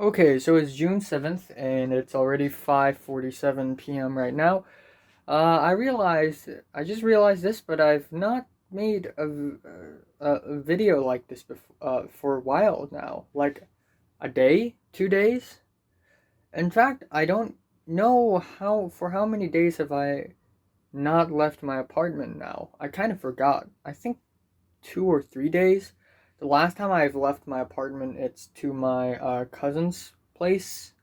Okay, so it's June 7th and it's already 5:47 p.m. right now. I just realized this, but I've not made a video like this before, for a while now. Like a day, 2 days? In fact, I don't know for how many days have I not left my apartment now. I kind of forgot. I think 2 or 3 days. The last time I've left my apartment, it's to my cousin's place.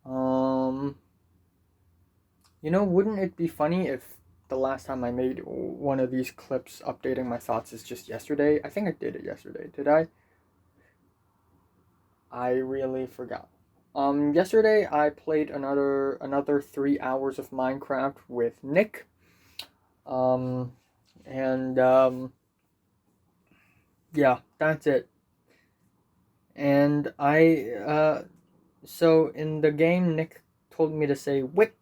Um, wouldn't it be funny if the last time I made one of these clips updating my thoughts is just yesterday? I think I did it yesterday. Did I? I really forgot. Yesterday I played another 3 hours of Minecraft with Nick. Um, and yeah, that's it. And so in the game, Nick told me to say "wick"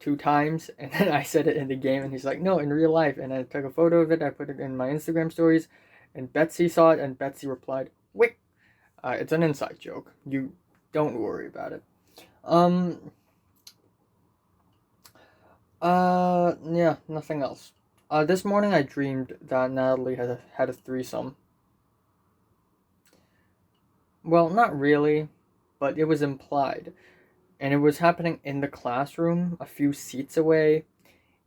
2 times, and then I said it in the game, and he's like, "No, in real life." And I took a photo of it. I put it in my Instagram stories, and Betsy saw it, and Betsy replied, "Wick." It's an inside joke. You don't worry about it. Um. Yeah. Nothing else. This morning I dreamed that Natalie had a threesome. Well, not really, but it was implied, and it was happening in the classroom, a few seats away.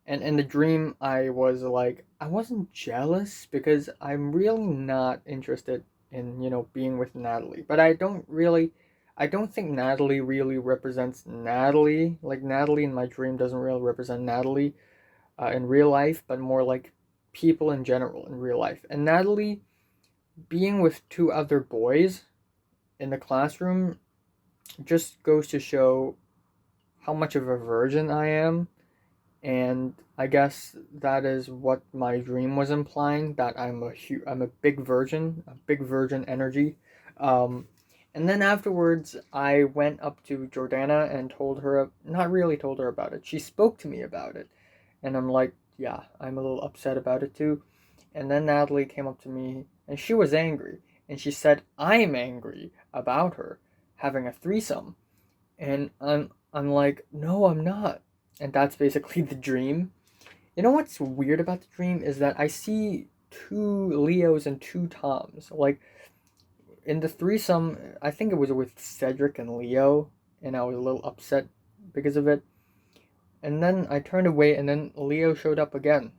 And in the dream, I was like, I wasn't jealous because I'm really not interested in, being with Natalie. But I don't think Natalie really represents Natalie. Like, Natalie in my dream doesn't really represent Natalie in real life, but more like people in general in real life. And Natalie being with two other boys in the classroom just goes to show how much of a virgin I am. And I guess that is what my dream was implying, that I'm a big virgin energy. Um, and then afterwards, I went up to Jordana and told her, not really told her about it. She spoke to me about it, and I'm like, yeah, I'm a little upset about it too. And then Natalie came up to me, and she was angry, and she said, I'm angry about her having a threesome, and I'm like, no, I'm not. And that's basically the dream. You know what's weird about the dream is that I see two Leos and two Toms. Like in the threesome, I think it was with Cedric and Leo, and I was a little upset because of it. And then I turned away, and then Leo showed up again.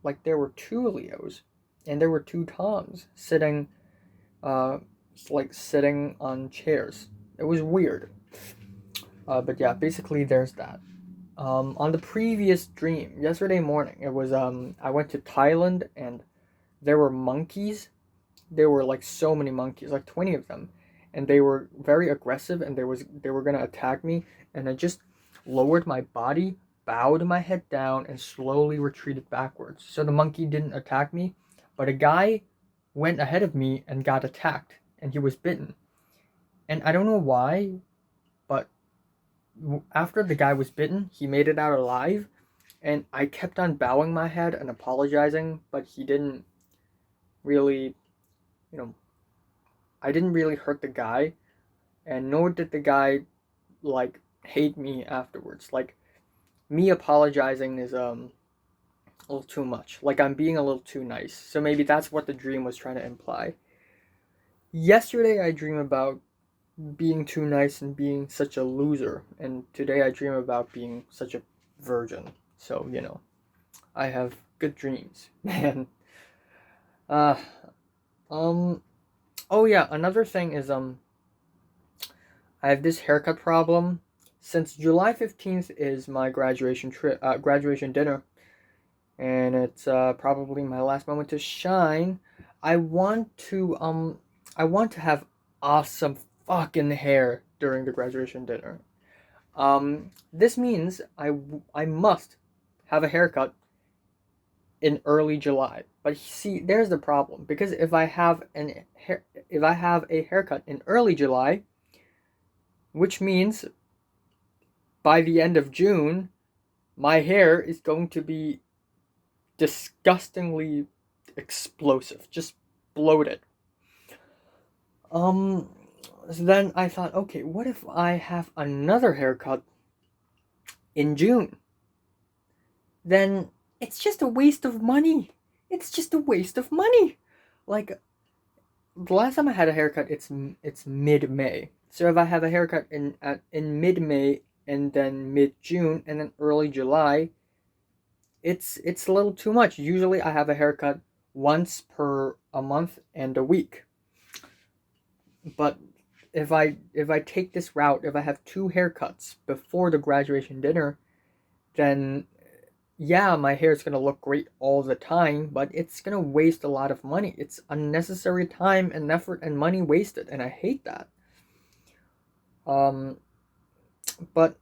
Like there were two Leos, and there were two Toms sitting, uh, sitting on chairs. It was weird. But yeah, basically there's that. On the previous dream, yesterday morning, it was I went to Thailand and there were monkeys. There were like so many monkeys, like 20 of them, and they were very aggressive and they were gonna attack me, and I just lowered my body, bowed my head down, and slowly retreated backwards. So the monkey didn't attack me, but a guy went ahead of me and got attacked, and he was bitten. And I don't know why, but after the guy was bitten, he made it out alive, and I kept on bowing my head and apologizing, but he didn't really, you know, I didn't really hurt the guy, and nor did the guy like hate me afterwards. Like me apologizing is a little too much. Like I'm being a little too nice. So maybe that's what the dream was trying to imply. Yesterday I dream about being too nice and being such a loser, and today I dream about being such a virgin. So, I have good dreams, man. Uh um oh yeah, another thing is I have this haircut problem. Since July 15th is my graduation dinner, and it's probably my last moment to shine. I want to um I want to have awesome fucking hair during the graduation dinner. This means I must have a haircut in early July. But see, there's the problem, because if I have a haircut in early July, which means by the end of June, my hair is going to be disgustingly explosive, just bloated. Um, So then I thought, okay, what if I have another haircut in June? Then it's just a waste of money. It's just a waste of money. Like, the last time I had a haircut, it's mid May. So if I have a haircut in mid May and then mid June and then early July, it's a little too much. Usually I have a haircut once per a month and a week. But if I take this route, if I have two haircuts before the graduation dinner, then yeah, my hair is gonna look great all the time, but it's gonna waste a lot of money. It's unnecessary time and effort and money wasted, and I hate that. Um, but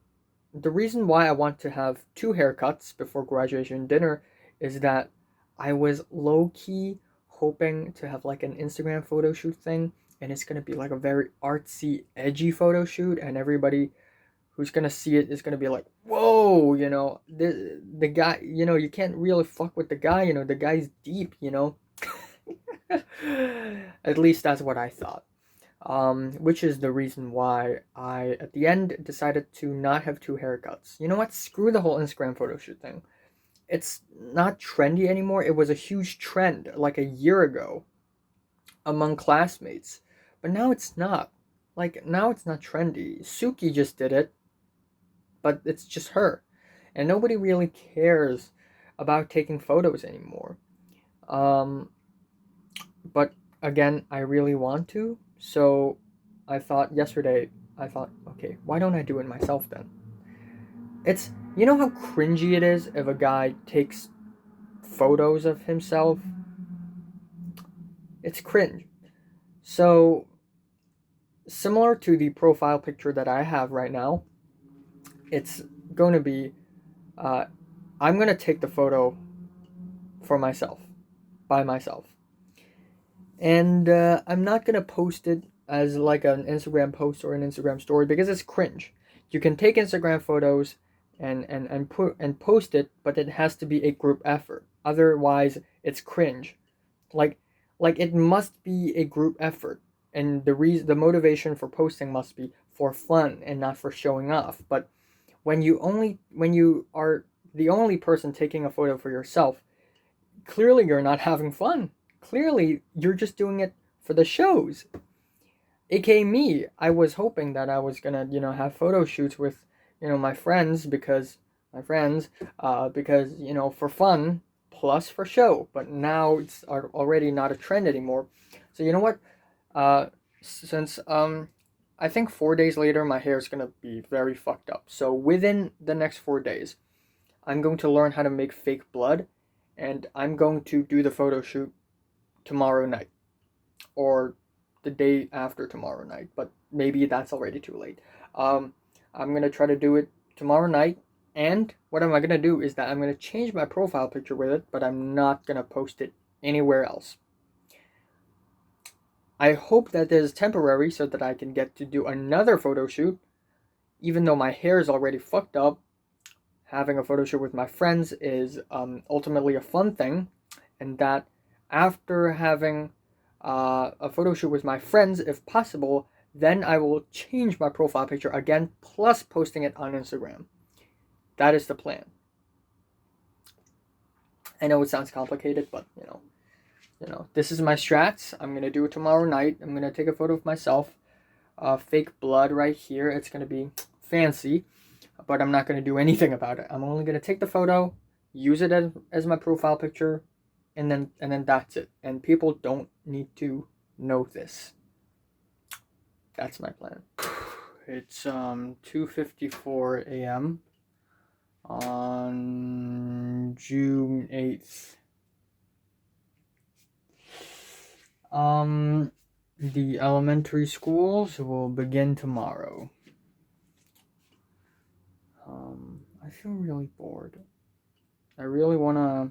the reason why I want to have two haircuts before graduation dinner is that I was low key hoping to have like an Instagram photo shoot thing, and it's gonna be like a very artsy, edgy photo shoot, and everybody who's gonna see it is gonna be like, whoa, the guy, you can't really fuck with the guy, the guy's deep. At least that's what I thought. Which is the reason why I, at the end, decided to not have two haircuts. You know what? Screw the whole Instagram photo shoot thing. It's not trendy anymore. It was a huge trend like a year ago among classmates, but now it's not. Like, now it's not trendy. Suki just did it, but it's just her. And nobody really cares about taking photos anymore. Um, but again, I really want to. So I thought, okay, why don't I do it myself then? You know how cringy it is if a guy takes photos of himself? It's cringe. So, similar to the profile picture that I have right now, it's going to be, uh, I'm going to take the photo for myself, by myself. And I'm not going to post it as like an Instagram post or an Instagram story because it's cringe. You can take Instagram photos and post it, but it has to be a group effort. Otherwise, it's cringe. Like like it must be a group effort, and the motivation for posting must be for fun and not for showing off. But when you are the only person taking a photo for yourself, clearly you're not having fun. Clearly you're just doing it for the shows. AKA me, I was hoping that I was gonna, have photo shoots with, my friends because, for fun plus for show. But now it's already not a trend anymore. So you know what? Since I think 4 days later my hair is gonna be very fucked up. So within the next 4 days, I'm going to learn how to make fake blood, and I'm going to do the photo shoot tomorrow night or the day after tomorrow night, but maybe that's already too late. Um, I'm gonna try to do it tomorrow night, and what am I gonna do is that I'm gonna change my profile picture with it, but I'm not gonna post it anywhere else. I hope that this is temporary so that I can get to do another photo shoot, even though my hair is already fucked up. Having a photo shoot with my friends is ultimately a fun thing, and that after having a photo shoot with my friends, if possible, then I will change my profile picture again, plus posting it on Instagram. That is the plan. I know it sounds complicated, but this is my strats. I'm gonna do it tomorrow night. I'm gonna take a photo of myself, fake blood right here. It's gonna be fancy, but I'm not gonna do anything about it. I'm only gonna take the photo, use it as my profile picture, and then that's it. And people don't need to know this. That's my plan. It's 2:54 a.m. on June 8th. The elementary schools will begin tomorrow. I feel really bored. I really wanna.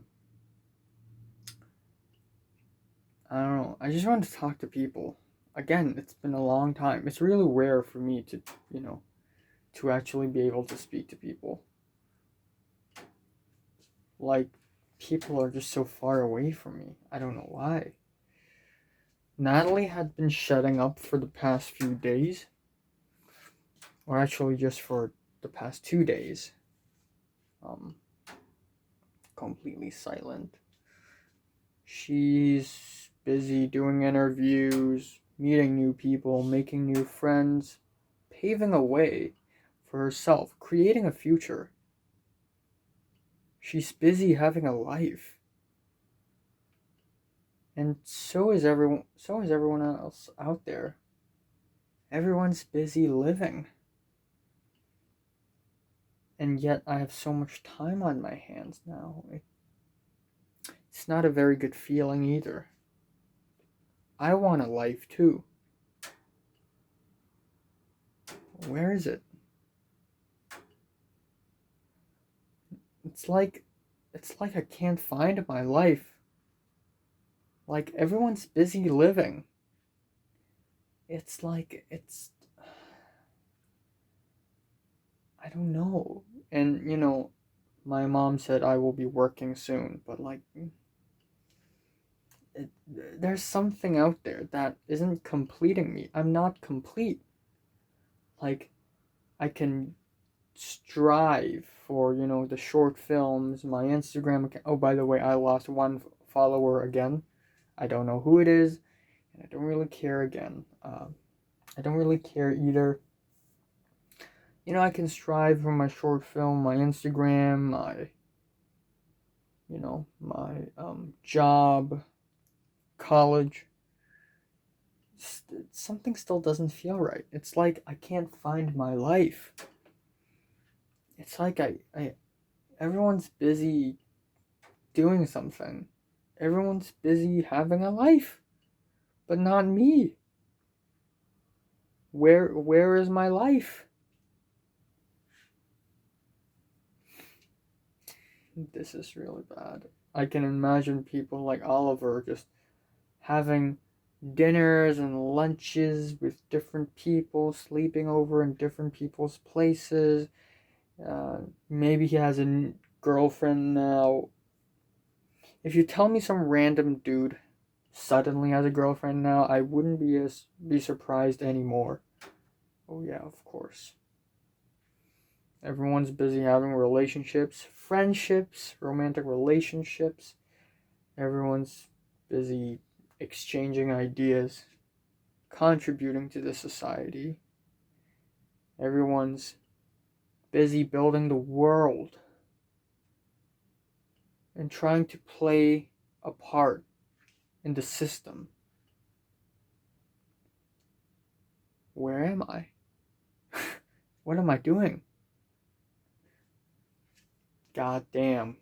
I don't know. I just want to talk to people. Again, it's been a long time. It's really rare for me to, to actually be able to speak to people. Like, people are just so far away from me. I don't know why. Natalie had been shutting up for the past few days, or actually just for the past 2 days. Um, Completely silent. She's busy doing interviews, meeting new people, making new friends, paving a way for herself, creating a future. She's busy having a life. And so is everyone else out there. Everyone's busy living. And yet I have so much time on my hands now. It's not a very good feeling either. I want a life too. Where is it? It's like I can't find my life. Like everyone's busy living. It's like I don't know. And my mom said I will be working soon, but like it, there's something out there that isn't completing me. I'm not complete. Like I can strive for the short films, my Instagram account. Oh, by the way, I lost one follower again. I don't know who it is, and I don't really care again. I don't really care either. I can strive for my short film, my Instagram, my job, college. Something still doesn't feel right. It's like I can't find my life. It's like everyone's busy doing something. Everyone's busy having a life, but not me. Where is my life? This is really bad. I can imagine people like Oliver just having dinners and lunches with different people, sleeping over in different people's places. Maybe he has a girlfriend now. If you tell me some random dude suddenly has a girlfriend now, I wouldn't be surprised anymore. Oh yeah, of course. Everyone's busy having relationships, friendships, romantic relationships. Everyone's busy exchanging ideas, contributing to the society. Everyone's busy building the world and trying to play a part in the system. Where am I? What am I doing? God damn.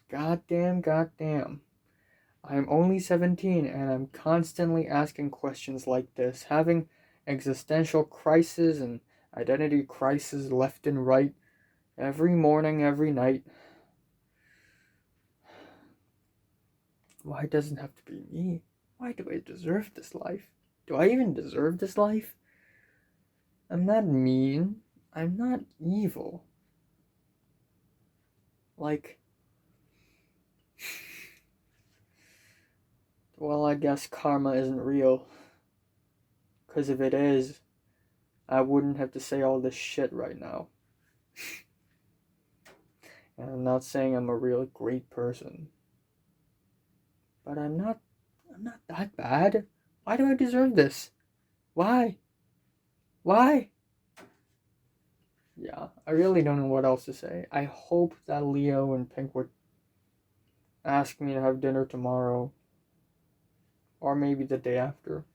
God damn, god damn. I'm only 17 and I'm constantly asking questions like this, having existential crises and identity crises left and right, every morning, every night. Why doesn't it have to be me? Why do I deserve this life? Do I even deserve this life? I'm not mean. I'm not evil. Like, well, I guess karma isn't real. Because if it is, I wouldn't have to say all this shit right now. And I'm not saying I'm a really great person. But I'm not that bad. Why do I deserve this? Why? Why? Yeah, I really don't know what else to say. I hope that Leo and Pink would ask me to have dinner tomorrow. Or maybe the day after.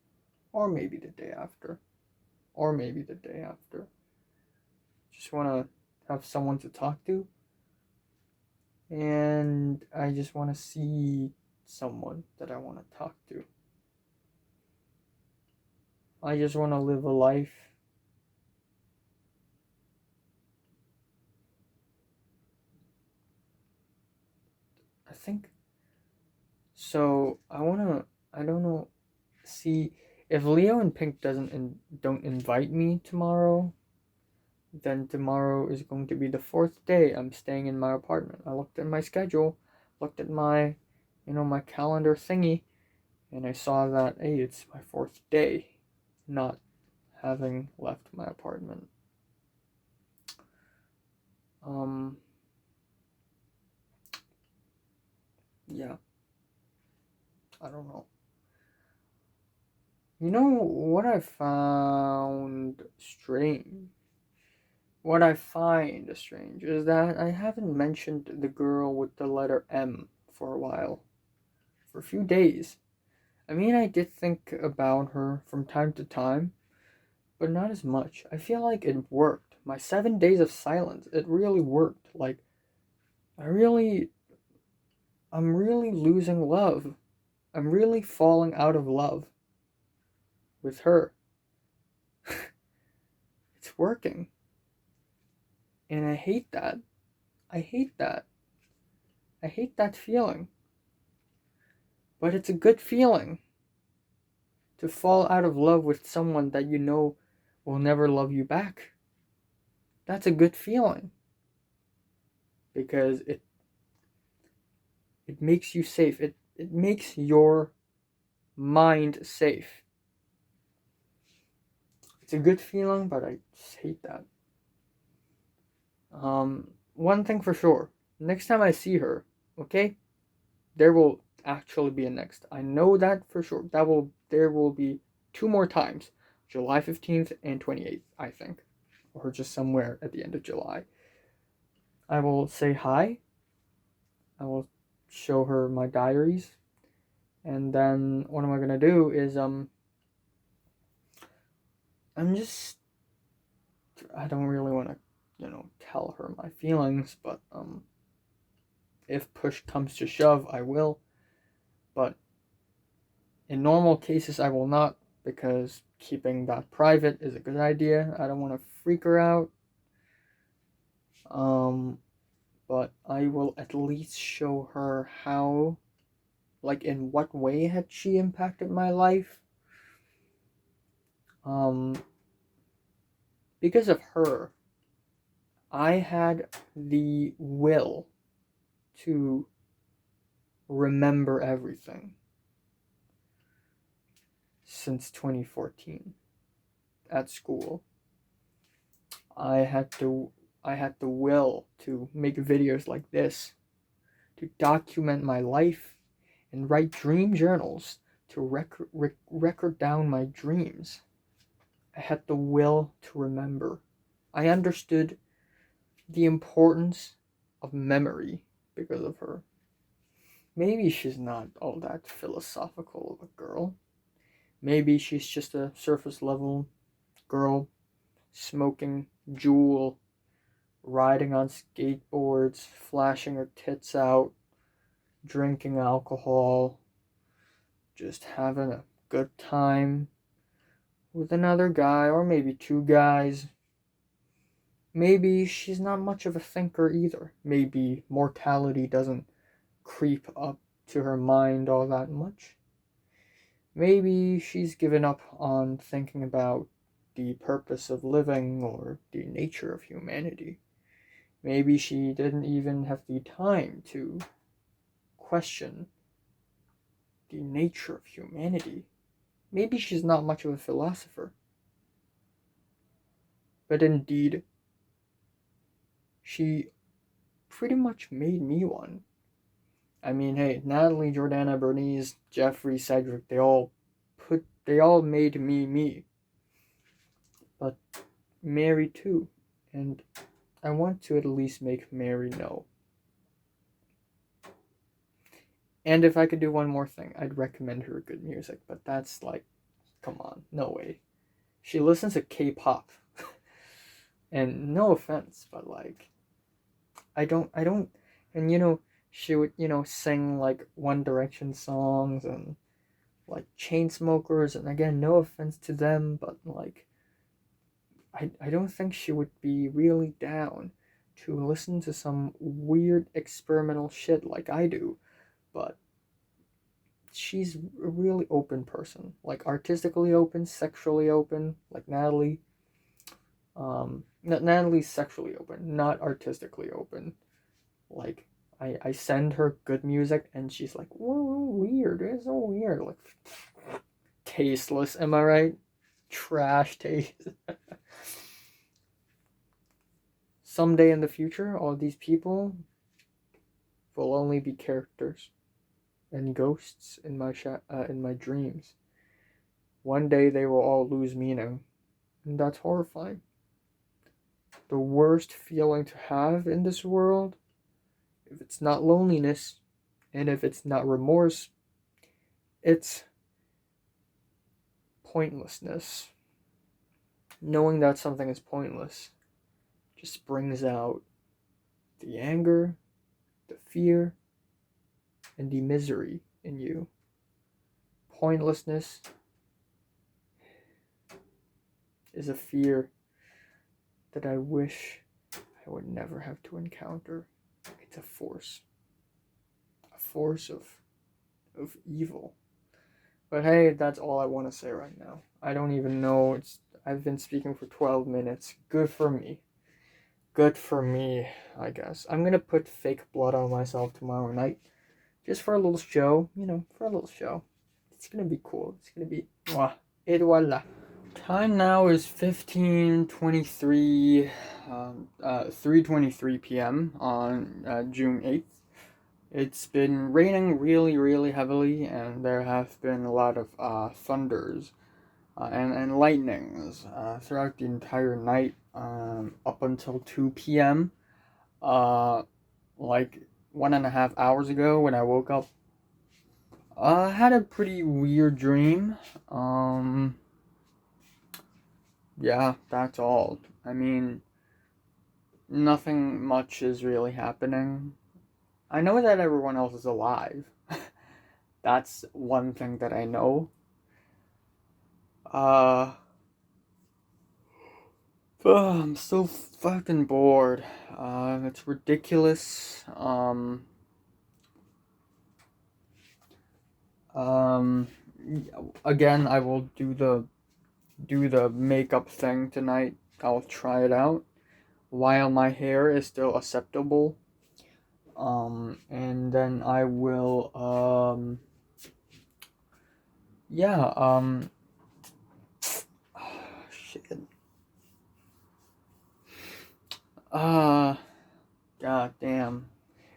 Or maybe the day after. Or maybe the day after. Just want to have someone to talk to. And I just want to see someone that I want to talk to. I just want to live a life. I think so. I don't know. See, if Leo and Pink don't invite me tomorrow, then tomorrow is going to be the fourth day I'm staying in my apartment. I looked at my schedule, looked at my calendar thingy, And I saw that, hey, it's my 4th day not having left my apartment. Yeah, I don't know. You know what I found strange? What I find strange is that I haven't mentioned the girl with the letter M for a while. For a few days. I mean, I did think about her from time to time, but not as much. I feel like it worked. My 7 days of silence, it really worked. Like, I'm really losing love. I'm really falling out of love with her. It's working. And I hate that. I hate that. I hate that feeling. But it's a good feeling to fall out of love with someone that you know will never love you back. That's a good feeling. Because it makes you safe. It makes your mind safe. It's a good feeling, but I just hate that. One thing for sure. Next time I see her, okay? There will actually be a next. I know that for sure. There will be 2 more times. July 15th and 28th, I think. Or just somewhere at the end of July. I will say hi. I will show her my diaries. And then what am I gonna do is I don't really want to, tell her my feelings, but if push comes to shove, I will. But in normal cases, I will not, because keeping that private is a good idea. I don't want to freak her out. But I will at least show her how, like, in what way had she impacted my life. Because of her, I had the will to remember everything since 2014 at school. I had the will to make videos like this, to document my life and write dream journals to record down my dreams. I had the will to remember. I understood the importance of memory because of her. Maybe she's not all that philosophical of a girl. Maybe she's just a surface level girl, smoking Juul, riding on skateboards, flashing her tits out, drinking alcohol, just having a good time with another guy, or maybe 2 guys. Maybe she's not much of a thinker either. Maybe mortality doesn't creep up to her mind all that much. Maybe she's given up on thinking about the purpose of living or the nature of humanity. Maybe she didn't even have the time to question the nature of humanity. Maybe she's not much of a philosopher. But indeed, she pretty much made me one. I mean, hey, Natalie, Jordana, Bernice, Jeffrey, Cedric, they all made me. But Mary too. And I want to at least make Mary know. And if I could do one more thing, I'd recommend her good music, but that's like, come on, no way. She listens to K-pop. And no offense, but like, I don't, and she would, sing like One Direction songs and like Chainsmokers, and again, no offense to them, but like, I don't think she would be really down to listen to some weird experimental shit like I do, but she's a really open person, like artistically open, sexually open, like Natalie. Natalie's sexually open, not artistically open. Like, I send her good music and she's like, whoa, weird. It's so weird. Like, tasteless, am I right? Trash taste. Someday in the future, all these people will only be characters and ghosts in my dreams. One day they will all lose meaning, and that's horrifying. The worst feeling to have in this world, if it's not loneliness, and if it's not remorse, it's pointlessness. Knowing that something is pointless just brings out the anger, the fear, and the misery in you. Pointlessness is a fear that I wish I would never have to encounter. It's a force of evil. But hey, that's all I want to say right now. I don't even know. I've been speaking for 12 minutes. Good for me. Good for me, I guess. I'm gonna put fake blood on myself tomorrow night. Just for a little show, for a little show. It's gonna be cool. It's gonna be mwah. Et voila. Time now is 15:23, 3:23 p.m. on June 8th. It's been raining really, really heavily, and there have been a lot of thunders and lightnings throughout the entire night up until 2 p.m. Like 1.5 hours ago when I woke up, I had a pretty weird dream. Yeah, that's all. I mean, nothing much is really happening. I know that everyone else is alive. That's one thing that I know. I'm so fucking bored. It's ridiculous. Um, Again, I will do the makeup thing tonight. I'll try it out while my hair is still acceptable. And then I will, yeah, shit. God damn.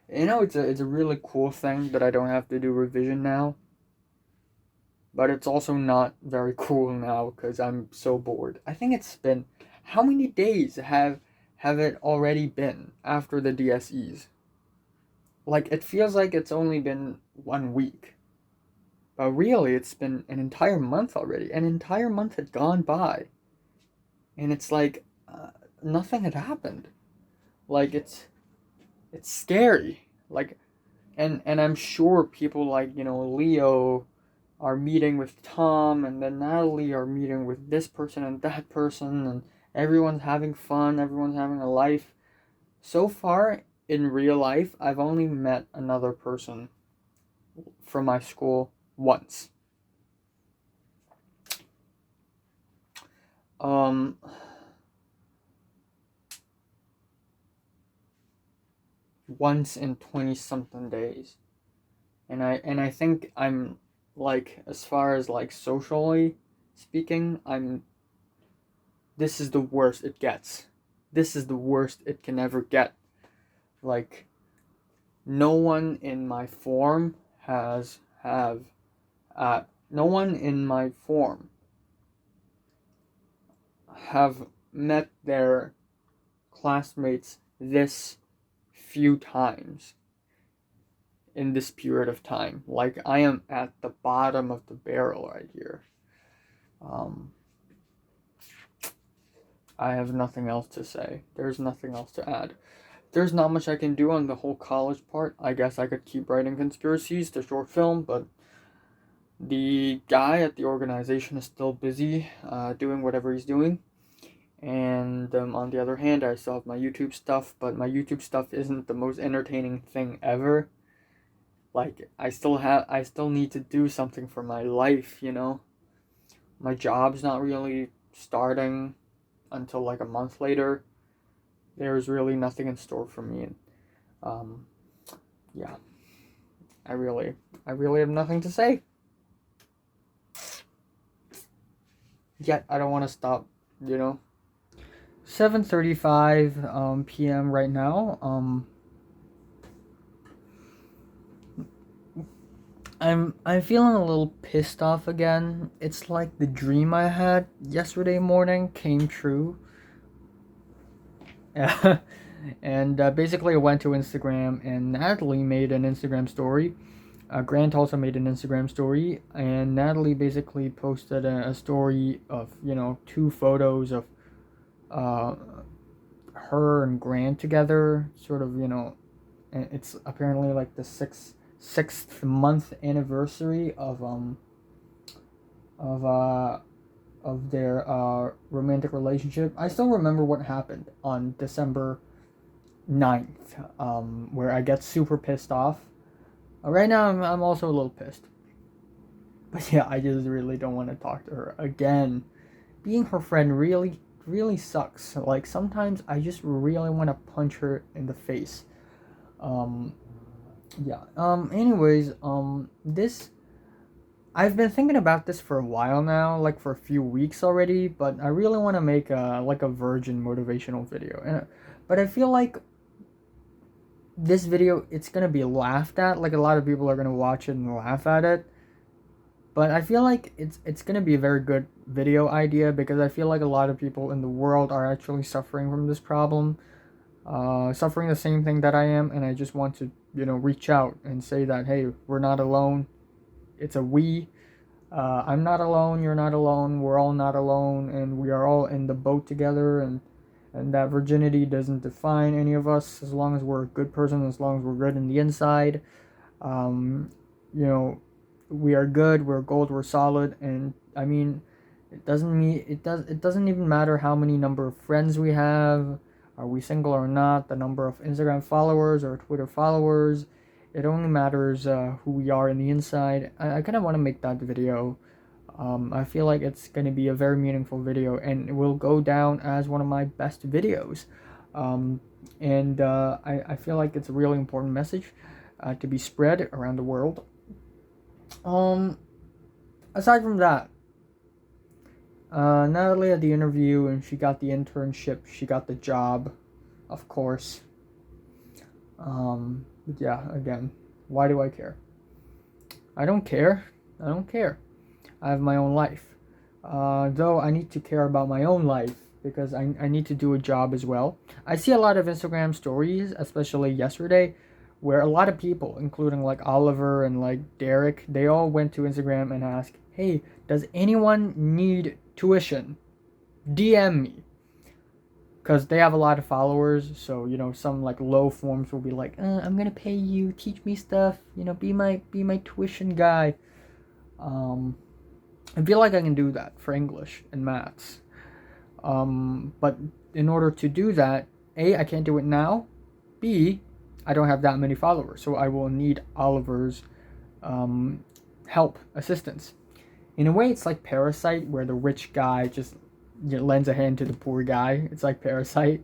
It's a really cool thing that I don't have to do revision now. But it's also not very cool now because I'm so bored. I think it's been, how many days have it already been after the DSEs? Like, it feels like it's only been 1 week. But really, it's been an entire month already. An entire month had gone by. And it's like, nothing had happened. Like, it's scary. Like, and I'm sure people like, Leo are meeting with Tom, and then Natalie are meeting with this person and that person, and everyone's having fun, everyone's having a life. So far, in real life, I've only met another person from my school once. Um, Once in 20 something days. And I think I'm, like, as far as like socially speaking, this is the worst it gets. This is the worst it can ever get. Like, no one in my form no one in my form have met their classmates this few times in this period of time. Like, I am at the bottom of the barrel right here. I have nothing else to say. There's nothing else to add. There's not much I can do on the whole college part. I guess I could keep writing conspiracies, the short film, but the guy at the organization is still busy doing whatever he's doing. And on the other hand, I still have my YouTube stuff, but my YouTube stuff isn't the most entertaining thing ever. Like, I still need to do something for my life, My job's not really starting until like a month later. There's really nothing in store for me. yeah, I really have nothing to say. Yet I don't want to stop, you know. 7:35 p.m. right now. I'm feeling a little pissed off again. It's like the dream I had yesterday morning came true. Yeah. And basically, I went to Instagram, and Natalie made an Instagram story. Grant also made an Instagram story, and Natalie basically posted a story of, you know, two photos of uh, her and Grant together, sort of, you know, and it's apparently like the sixth month anniversary of uh of their romantic relationship. I still remember what happened on December 9th, where I get super pissed off. Right now, I'm also a little pissed. But yeah, I just really don't want to talk to her again. Being her friend really sucks. Like, sometimes I just really want to punch her in the face. Um, yeah. Anyways, this I've been thinking about this for a while now, like for a few weeks already, but I really want to make a virgin motivational video. But I feel like this video it's going to be laughed at, like a lot of people are going to watch it and laugh at it. But I feel like it's going to be a very good video idea because I feel like a lot of people in the world are actually suffering from this problem. Suffering the same thing that I am, and I just want to, you know, reach out and say that, hey, we're not alone. It's a we. I'm not alone, you're not alone, we're all not alone, and we are all in the boat together, and that virginity doesn't define any of us as long as we're a good person, as long as we're good in the inside. Um, you know, we are good, we're gold, we're solid, and I mean, it doesn't even matter how many number of friends we have, are we single or not, the number of Instagram followers or Twitter followers. It only matters who we are in the inside. I kind of want to make that video. I feel like it's going to be a very meaningful video and it will go down as one of my best videos. Um, and I feel like it's a really important message to be spread around the world. Um, Aside from that, Natalie had the interview and she got the internship. She got the job, of course. But yeah, again, why do I care? I don't care. I don't care. I have my own life. Though I need to care about my own life because I need to do a job as well. I see a lot of Instagram stories, especially yesterday, where a lot of people, including like Oliver and like Derek, they all went to Instagram and asked, hey, does anyone need tuition? DM me. Because they have a lot of followers, so you know some like low forms will be like, I'm gonna pay you, teach me stuff, you know, be my tuition guy. I feel like I can do that for English and maths. But in order to do that, A, I can't do it now. B, I don't have that many followers, so I will need Oliver's help, assistance. In a way, it's like Parasite, where the rich guy just, you know, lends a hand to the poor guy. It's like Parasite.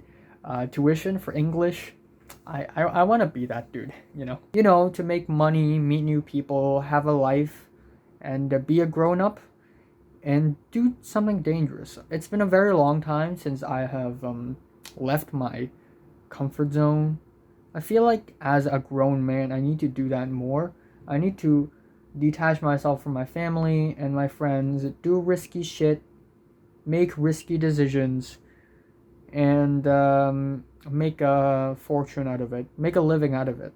Tuition for English. I want to be that dude, you know. You know, to make money, meet new people, have a life, and be a grown up and do something dangerous. It's been a very long time since I have left my comfort zone. I feel like as a grown man, I need to do that more. I need to detach myself from my family and my friends, do risky shit, make risky decisions, and make a fortune out of it, make a living out of it,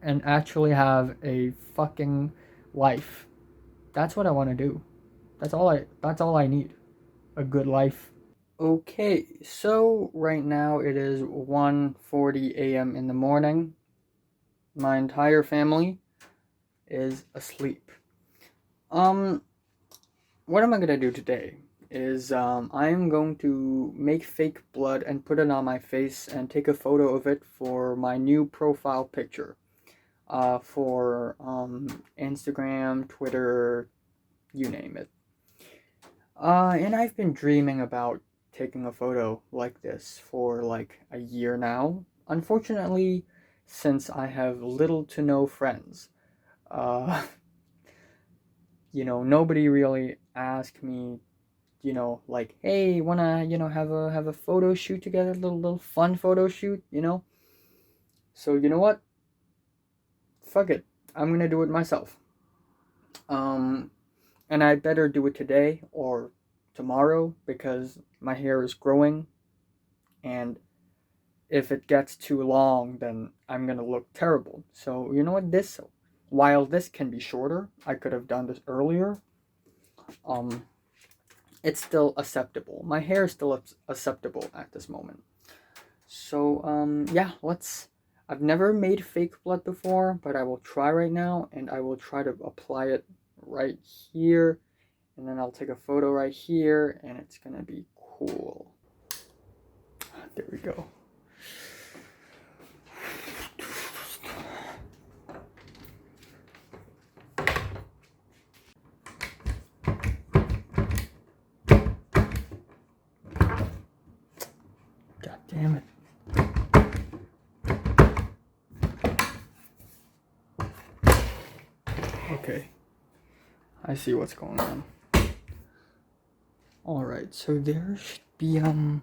and actually have a fucking life. That's what I want to do. That's all I need. A good life. Okay, so right now it is 1:40 a.m. in the morning. My entire family is asleep. Um what am I going to do today is I'm going to make fake blood and put it on my face and take a photo of it for my new profile picture. For Instagram, Twitter, you name it. And I've been dreaming about taking a photo like this for like a year now. Unfortunately, since I have little to no friends. Uh, nobody really asked me, like, hey, wanna, have a photo shoot together, little fun photo shoot, So you know what? Fuck it. I'm gonna do it myself. Um, and I better do it today or tomorrow because my hair is growing, and if it gets too long, then I'm gonna look terrible. So you know what? While this can be shorter, I could have done this earlier. Um, it's still acceptable. My hair is still acceptable at this moment. So yeah, I've never made fake blood before, but I will try right now, and I will try to apply it right here, and then I'll take a photo right here, and it's gonna be cool. There we go. God damn it. Okay, I see what's going on. Alright, so there should be, what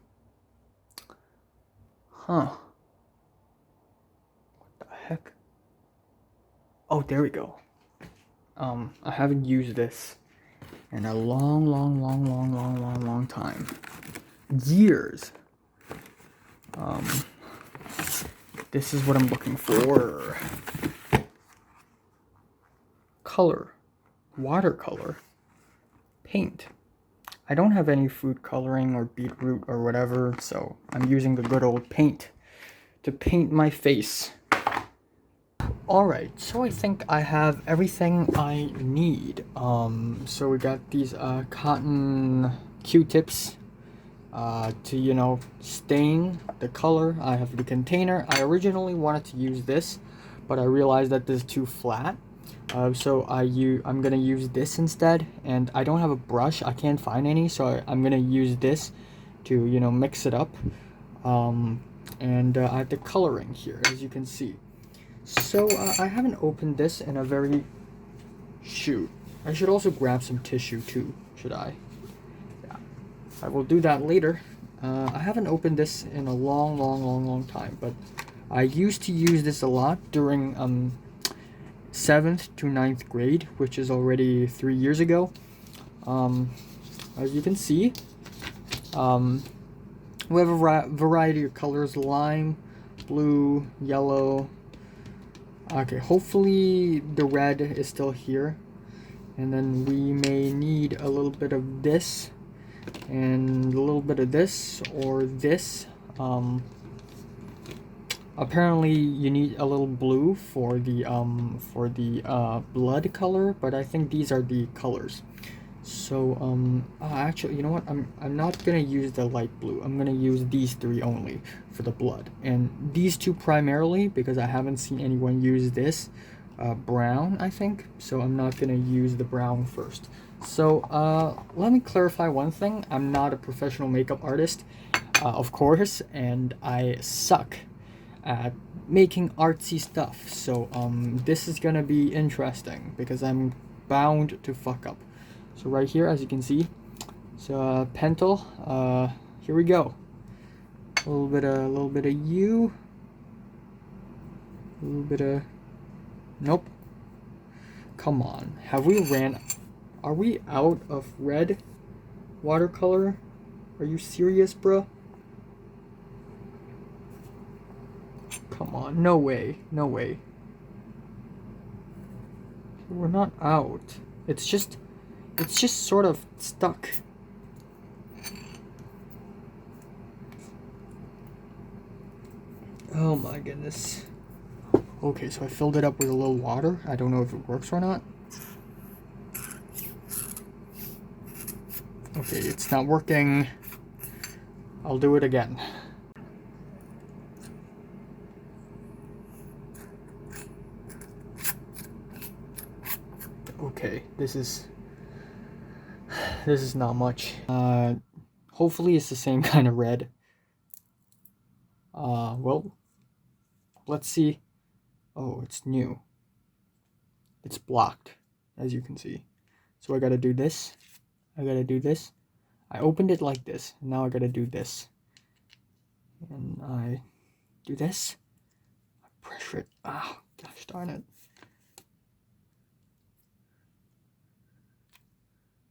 the heck? Oh, there we go. I haven't used this in a long time. Years. This is what I'm looking for. Color. Watercolor. Paint. I don't have any food coloring or beetroot or whatever, so I'm using the good old paint to paint my face. Alright, so I think I have everything I need. So we got these cotton Q-tips to, stain the color. I have the container. I originally wanted to use this, but I realized that this is too flat. So I'm gonna use this instead, and I don't have a brush. I can't find any, so I'm gonna use this to, mix it up. And I have the coloring here, as you can see. So I haven't opened this in a very... Shoot. I should also grab some tissue too, should I? Yeah. I will do that later. I haven't opened this in a long time, but I used to use this a lot during 7th to 9th grade, which is already 3 years ago. As you can see, we have a variety of colors: lime, blue, yellow. Okay, hopefully the red is still here. And then we may need a little bit of this and a little bit of this or this. Apparently you need a little blue for the blood color, but I think these are the colors. So actually, you know what? I'm not gonna use the light blue. I'm gonna use these three only for the blood, and these two primarily because I haven't seen anyone use this brown, I think. So I'm not gonna use the brown first. So let me clarify one thing. I'm not a professional makeup artist, of course, and I suck at making artsy stuff. So this is gonna be interesting because I'm bound to fuck up. So right here, as you can see, so Pentel. Here we go. A little bit of you. A little bit of. Nope. Come on. Are we out of red watercolor? Are you serious, bruh? Come on. No way. No way. We're not out. It's just sort of stuck. Oh my goodness. Okay, so I filled it up with a little water. I don't know if it works or not. Okay, it's not working. I'll do it again. Okay, this is not much. Hopefully it's the same kind of red. Well, let's see Oh, it's new. It's blocked, as you can see. So I gotta do this. I gotta do this. I opened it like this. And now I gotta do this. And I do this. I pressure it. Oh, gosh darn it.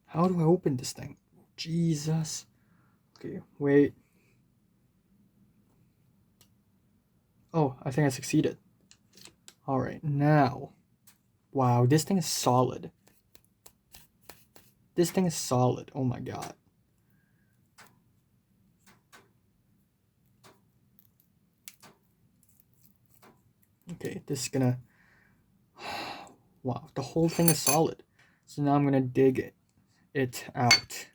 How do I open this thing? Jesus. Okay, wait. Oh, I think I succeeded. Alright, now. Wow, this thing is solid. This thing is solid. Oh my god. Okay, this is gonna... Wow, the whole thing is solid. So now I'm gonna dig it out.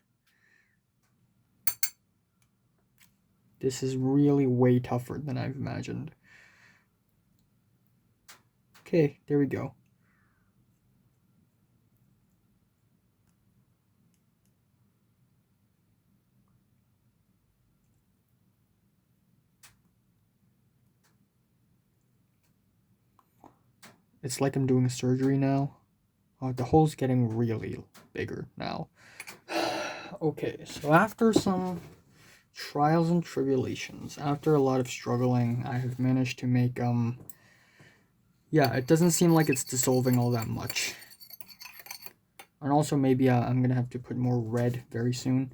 This is really way tougher than I've imagined. Okay, there we go. It's like I'm doing surgery now. The hole's getting really bigger now. Okay, so after some trials and tribulations, after a lot of struggling, I have managed to make, yeah, it doesn't seem like it's dissolving all that much. And also maybe I'm gonna have to put more red very soon.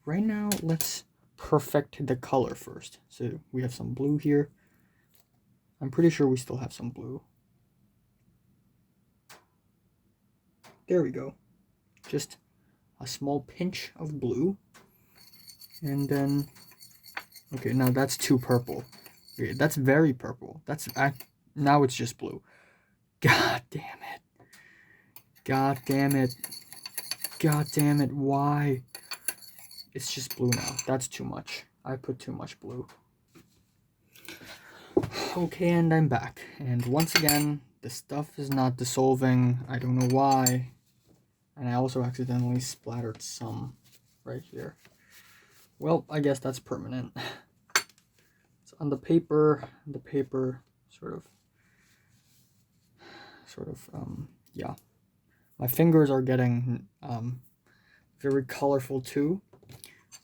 Right now, let's perfect the color first. So we have some blue here. I'm pretty sure we still have some blue. There we go. Just a small pinch of blue. And then, okay, now that's too purple. Okay, that's very purple. Now it's just blue. God damn it. God damn it. God damn it. Why? It's just blue now. That's too much. I put too much blue. Okay, and I'm back. And once again, the stuff is not dissolving. I don't know why. And I also accidentally splattered some right here. Well, I guess that's permanent. It's on the paper sort of, yeah. My fingers are getting very colorful too.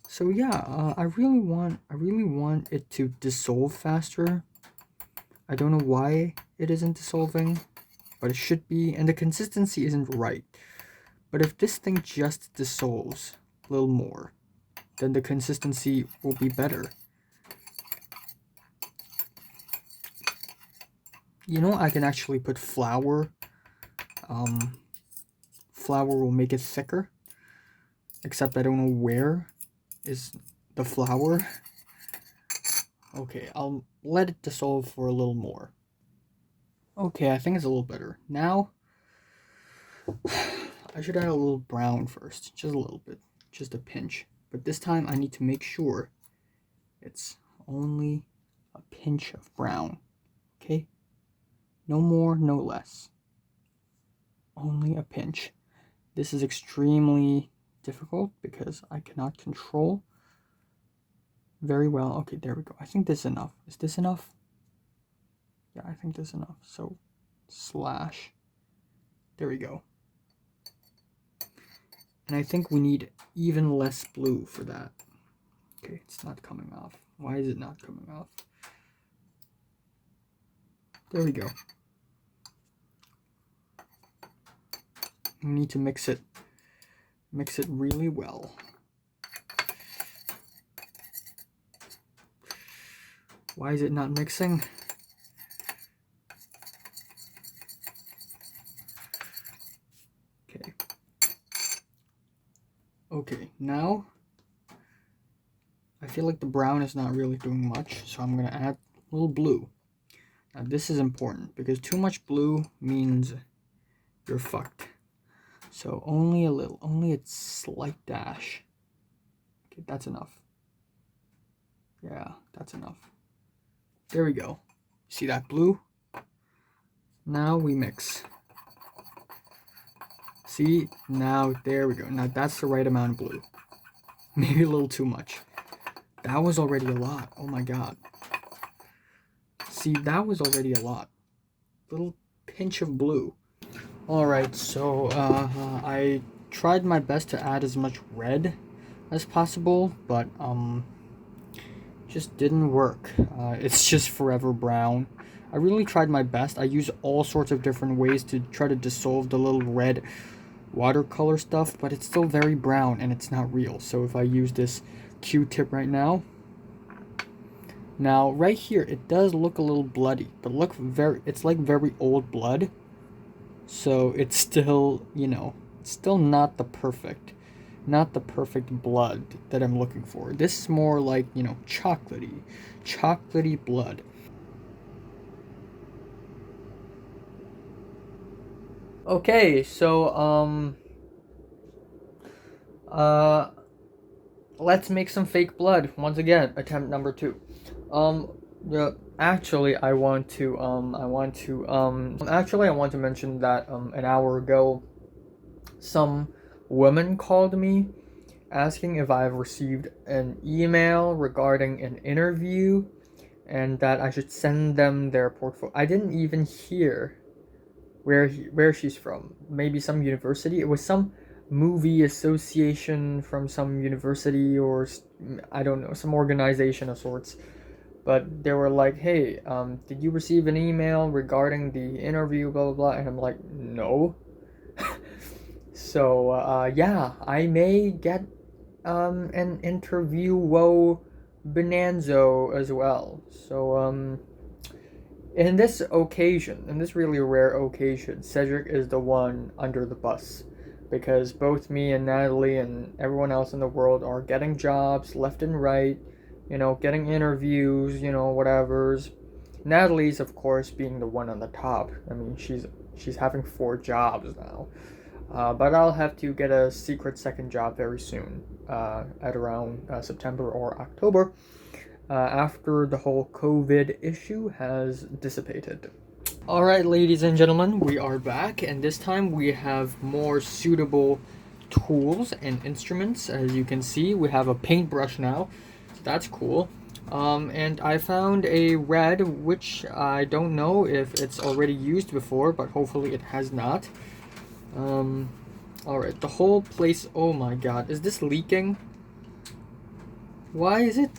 So yeah, I really want it to dissolve faster. I don't know why it isn't dissolving, but it should be, and the consistency isn't right. But if this thing just dissolves a little more, then the consistency will be better. You know, I can actually put flour. Flour will make it thicker. Except I don't know where is the flour. Okay, I'll let it dissolve for a little more. Okay, I think it's a little better. Now, I should add a little brown first. Just a little bit. Just a pinch. But this time I need to make sure it's only a pinch of brown. Okay? No more, no less. Only a pinch. This is extremely difficult because I cannot control very well. Okay, there we go. I think this is enough. Is this enough? Yeah, I think this is enough. So, slash. There we go. And I think we need even less blue for that. Okay, it's not coming off. Why is it not coming off? There we go. We need to mix it really well. Why is it not mixing? Okay. Okay, now I feel like the brown is not really doing much, so I'm gonna add a little blue. Now this is important because too much blue means you're fucked. So only a little, only a slight dash. Okay, that's enough. Yeah, that's enough. There we go. See that blue? Now we mix. See, now there we go. Now that's the right amount of blue. Maybe a little too much. That was already a lot. Oh my god. See, that was already a lot. little pinch of blue. Alright, so I tried my best to add as much red as possible, but just didn't work. It's just forever brown. I really tried my best. I used all sorts of different ways to try to dissolve the little red watercolor stuff, but it's still very brown and it's not real. So if I use this Q-tip right now, right here it does look a little bloody, but look, it's like very old blood. So it's still, you know, still not the perfect blood that I'm looking for. This is more like, you know, chocolatey blood. Okay, so let's make some fake blood once again. Attempt number 2. Actually, I want to mention that an hour ago, some woman called me asking if I've received an email regarding an interview, and that I should send them their portfolio. I didn't even hear where she's from. Maybe some university. It was some movie association from some university, or I don't know, some organization of sorts. But they were like, hey, did you receive an email regarding the interview, blah, blah, blah? And I'm like, no. So, yeah, I may get an interview bonanza as well. So, in this really rare occasion, Cedric is the one under the bus. Because both me and Natalie and everyone else in the world are getting jobs left and right, you know, getting interviews, you know, whatevers. Natalie's, of course, being the one on the top. I mean, she's having 4 jobs now. But I'll have to get a secret second job very soon, at around September or October, after the whole COVID issue has dissipated. Alright, ladies and gentlemen, we are back, and this time we have more suitable tools and instruments. As you can see, we have a paintbrush now. That's cool. And I found a red, which I don't know if it's already used before, but hopefully it has not. Alright, the whole place, oh my god, is this leaking? Why is it?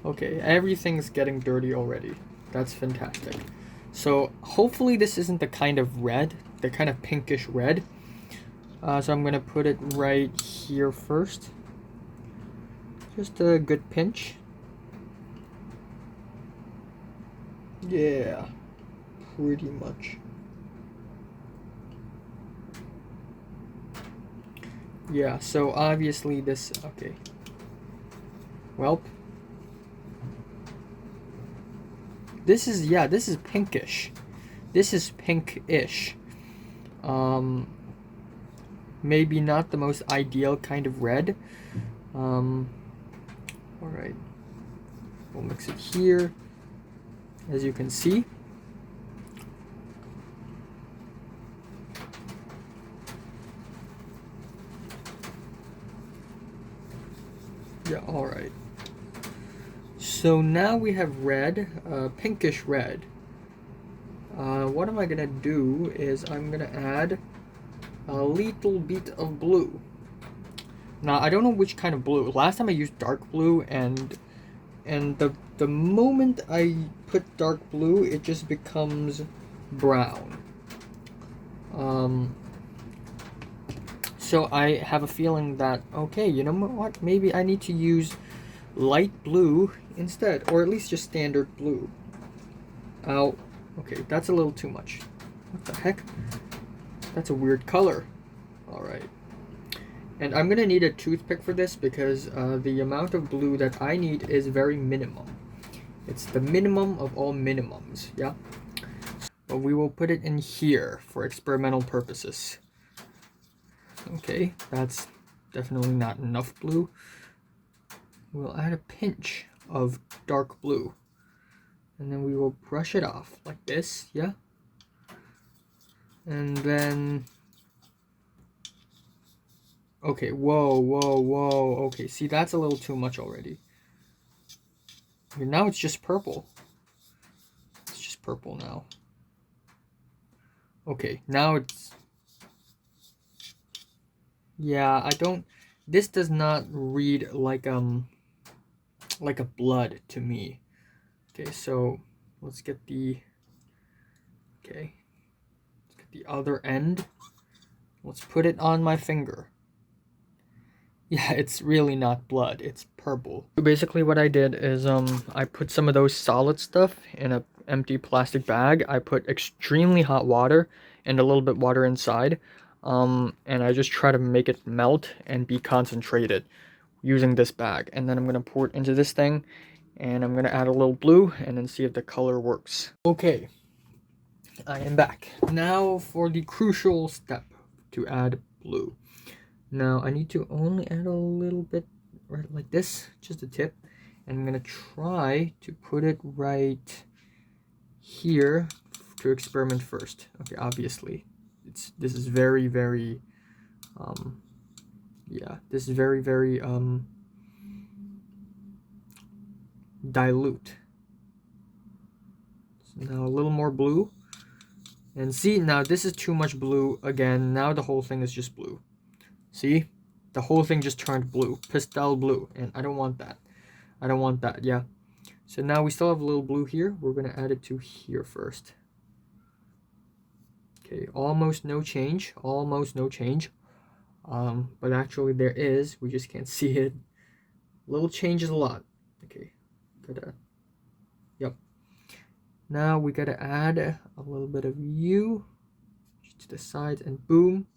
Okay, everything's getting dirty already. That's fantastic. So, hopefully this isn't the kind of red, the kind of pinkish red. So I'm gonna put it right here first. Just a good pinch. Yeah, pretty much. Yeah, so obviously this, okay. Welp. This is pinkish. This is pinkish. Maybe not the most ideal kind of red. Alright. We'll mix it here. As you can see. Yeah, alright. So now we have red, pinkish red. What am I gonna do is I'm gonna add a little bit of blue. Now I don't know which kind of blue. Last time I used dark blue, and the moment I put dark blue, it just becomes brown. So I have a feeling that, okay, you know what? Maybe I need to use light blue instead, or at least just standard blue. Ow. Okay, that's a little too much. What the heck? That's a weird color. Alright. And I'm gonna need a toothpick for this because the amount of blue that I need is very minimum. It's the minimum of all minimums, yeah? But we will put it in here for experimental purposes. Okay, that's definitely not enough blue. We'll add a pinch of dark blue. And then we will brush it off like this, yeah? And then... Okay, whoa. Okay, see, that's a little too much already. Okay, now it's just purple. It's just purple now. Okay, now it's... Yeah, I don't... This does not read like a blood to me. Okay, so let's get the... Okay. Let's get the other end. Let's put it on my finger. Yeah, it's really not blood, it's purple. So basically what I did is I put some of those solid stuff in a empty plastic bag. I put extremely hot water and a little bit water inside. And I just try to make it melt and be concentrated using this bag. And then I'm gonna pour it into this thing and I'm gonna add a little blue and then see if the color works. Okay, I am back. Now for the crucial step to add blue. Now I need to only add a little bit right like this, just a tip. And I'm gonna try to put it right here to experiment first. Okay, obviously this is very yeah, this is very dilute. So now a little more blue. And see, now this is too much blue again. Now the whole thing is just blue. See? The whole thing just turned blue. Pastel blue. And I don't want that. I don't want that, yeah. So now we still have a little blue here. We're going to add it to here first. Okay, almost no change. Almost no change. But actually there is. We just can't see it. Little change is a lot. Okay, gotta... Yep. Now we gotta add a little bit of you to the sides and boom.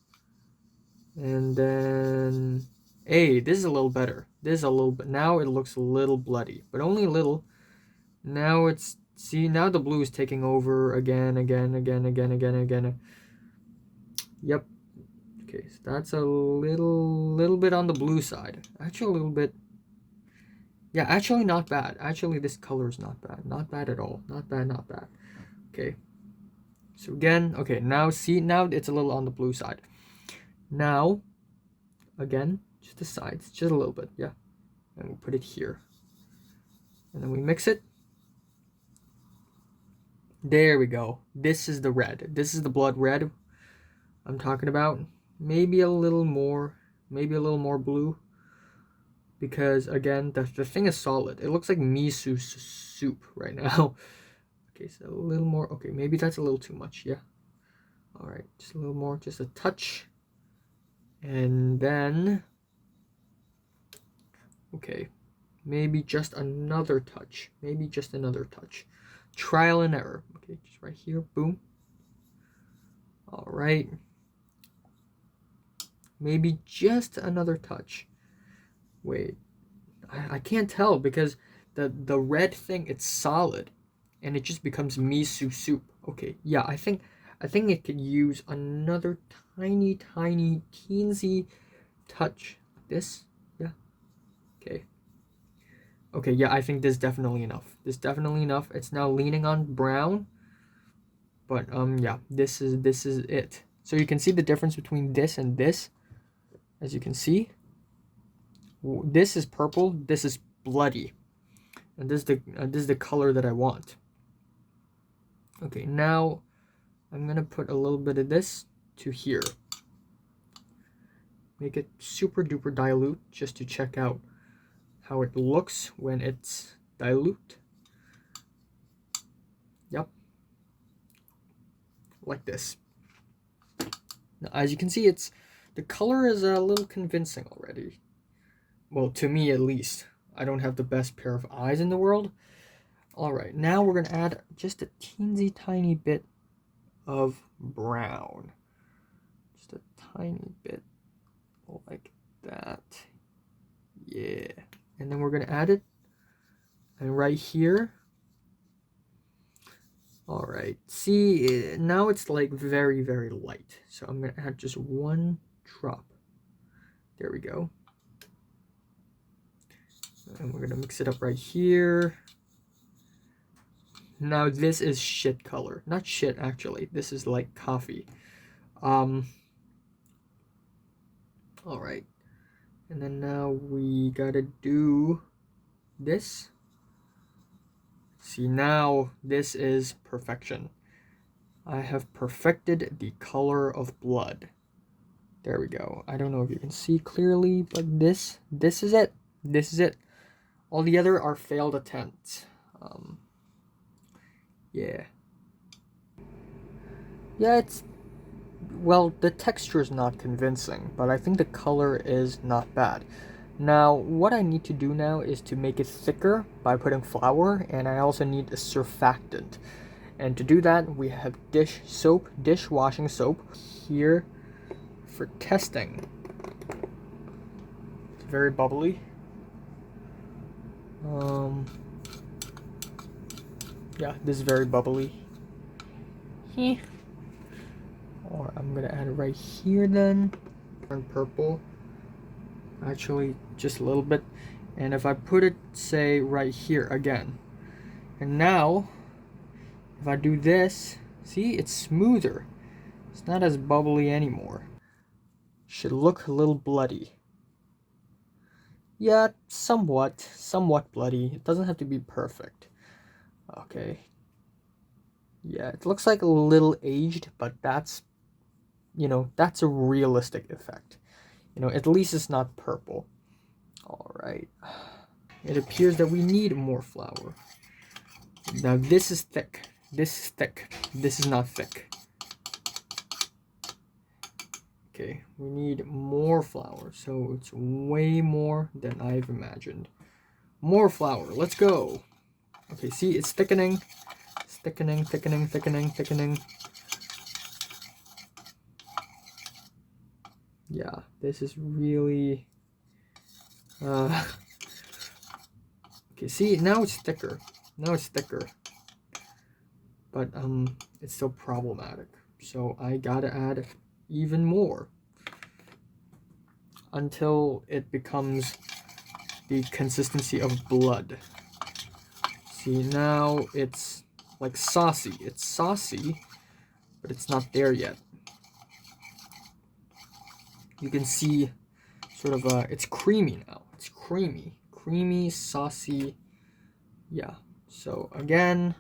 And then, hey, this is a little better. This is a little bit, now it looks a little bloody, but only a little. Now it's, see, now the blue is taking over again. Yep. Okay, so that's a little bit on the blue side. Actually, a little bit. Yeah, actually not bad. Actually, this color is not bad. Not bad at all. Not bad, not bad. Okay. So again, okay, now see, now it's a little on the blue side. Now, again, just the sides, just a little bit, yeah. And we put it here. And then we mix it. There we go. This is the red. This is the blood red I'm talking about. Maybe a little more blue. Because again, the thing is solid. It looks like miso soup right now. Okay, so a little more. Okay, maybe that's a little too much, yeah. All right, just a little more, just a touch. And then, okay, maybe just another touch. Maybe just another touch. Trial and error. Okay, just right here, boom. All right. Maybe just another touch. Wait, I can't tell because the red thing, it's solid. And it just becomes miso soup. Okay, yeah, I think it could use another tiny teensy touch. This, yeah. Okay. Okay, yeah, I think this is definitely enough. This is definitely enough. It's now leaning on brown. But yeah, this is it. So you can see the difference between this and this. As you can see, this is purple, this is bloody. And this is the color that I want. Okay, now I'm gonna put a little bit of this to here. Make it super duper dilute just to check out how it looks when it's dilute. Yep. Like this. Now, as you can see, the color is a little convincing already. Well, to me at least. I don't have the best pair of eyes in the world. Alright, now we're going to add just a teensy tiny bit of brown. Just a tiny bit. Like that. Yeah. And then we're going to add it. And right here. Alright. See, now it's like very light. So I'm going to add just one drop. There we go. And we're going to mix it up right here. Now this is shit color. Not shit, actually. This is like coffee. Alright. And then now we gotta do this. See, now this is perfection. I have perfected the color of blood. There we go. I don't know if you can see clearly, but this is it. This is it. All the other are failed attempts. Yeah. Yeah, well, the texture is not convincing, but I think the color is not bad. Now, what I need to do now is to make it thicker by putting flour, and I also need a surfactant. And to do that, we have dishwashing soap here for testing. It's very bubbly. Yeah, this is very bubbly. Or I'm gonna add it right here then. Turn purple. Actually, just a little bit. And if I put it, say, right here again. And now, if I do this, see, it's smoother. It's not as bubbly anymore. Should look a little bloody. Yeah, somewhat bloody. It doesn't have to be perfect. Okay. Yeah, it looks like a little aged, but that's, that's a realistic effect. At least it's not purple. All right. It appears that we need more flour. Now this is thick. This is thick. This is not thick. Okay, we need more flour, so it's way more than I've imagined. More flour, let's go. Okay, see, it's thickening. It's thickening, thickening, thickening, thickening. Yeah, this is really... Okay, see, now it's thicker. Now it's thicker. But, it's still problematic. So I gotta add even more until it becomes the consistency of blood. See, now it's like saucy. It's saucy, but it's not there yet. You can see sort of it's creamy now. It's creamy, saucy. Yeah. So again,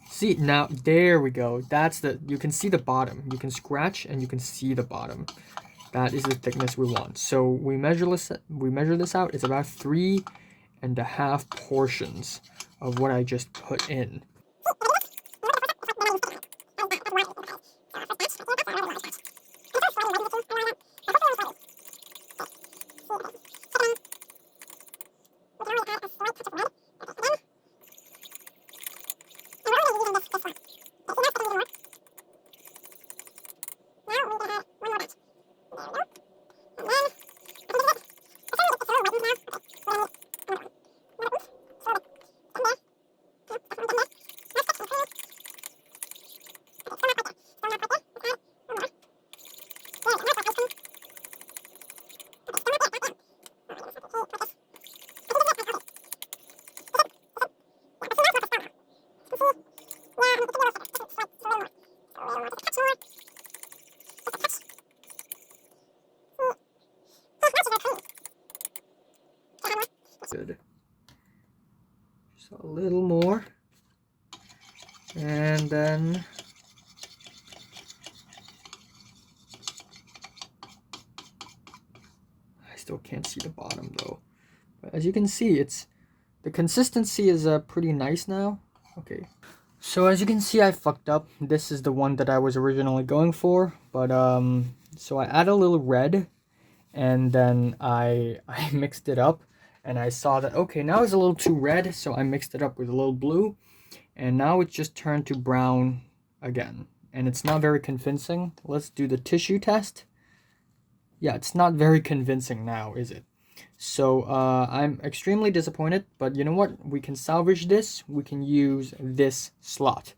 see, now there we go. That's you can see the bottom. You can scratch and you can see the bottom. That is the thickness we want. So we measure this out. It's about 3.5 portions of what I just put in. Good. Just a little more. And then I still can't see the bottom though. But as you can see, the consistency is pretty nice now. Okay. So as you can see, I fucked up. This is the one that I was originally going for, but so I add a little red, and then I mixed it up, and I saw that, okay, now it's a little too red, so I mixed it up with a little blue, and now it's just turned to brown again, and it's not very convincing. Let's do the tissue test. Yeah, it's not very convincing now, is it? So I'm extremely disappointed, but you know what? We can salvage this. We can use this slot.